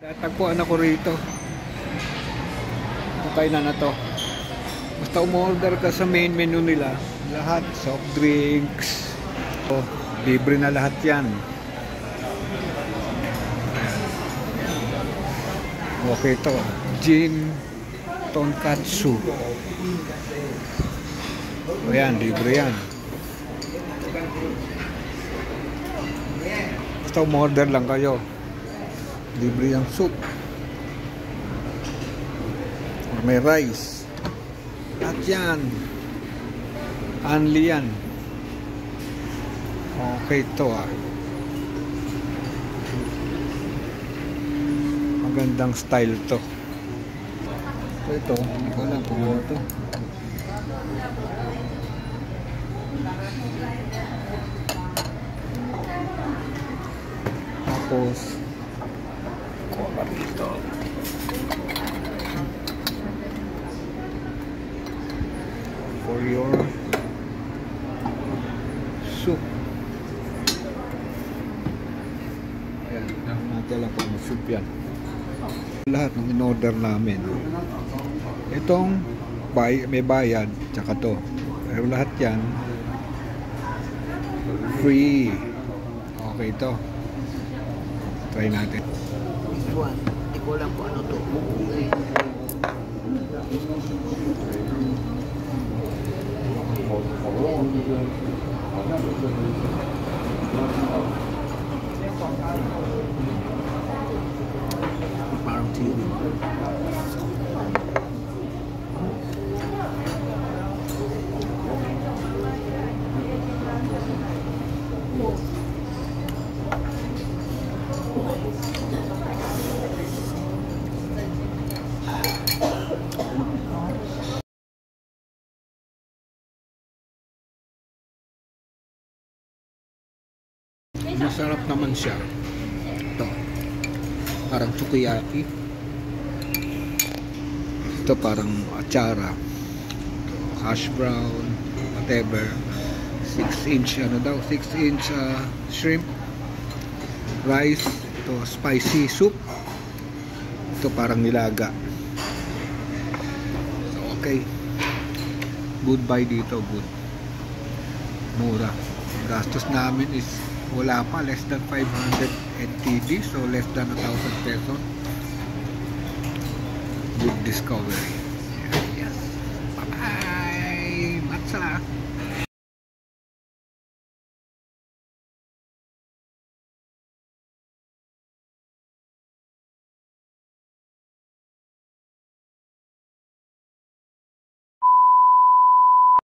Tatagpuan ako rito. Okay na to. Basta umorder ka sa main menu nila, lahat soft drinks. Oh, libre na lahat 'yan. Okay to. Gin tonkatsu. Ayan, libre yan. Basta umorder lang kayo. Libre yung soup. Or may rice. At yan. Only yan. Okay to ah. Magandang style to. Ito, hindi ko alam kung ano to. Tapos cola rito. For your soup. Ayan, natin lang kung soup yan. Lahat ng in-order namin. Itong may bayad, tsaka to. Pero lahat yan free. Okay to. Try natin. This one, hindi ko alam kung ano to. Parang chili. Masarap naman siya. Ito. Parang sukiyaki. Ito parang achara. Hash brown. Whatever. 6-inch ano daw. 6-inch shrimp. Rice. Ito spicy soup. Ito parang nilaga. So, okay. Good buy dito. Good. Mura. Gastos namin is wala pa, less than 500 NTD, so less than 1,000 pesos. Good discovery. Yes. Bye bye. Matsa.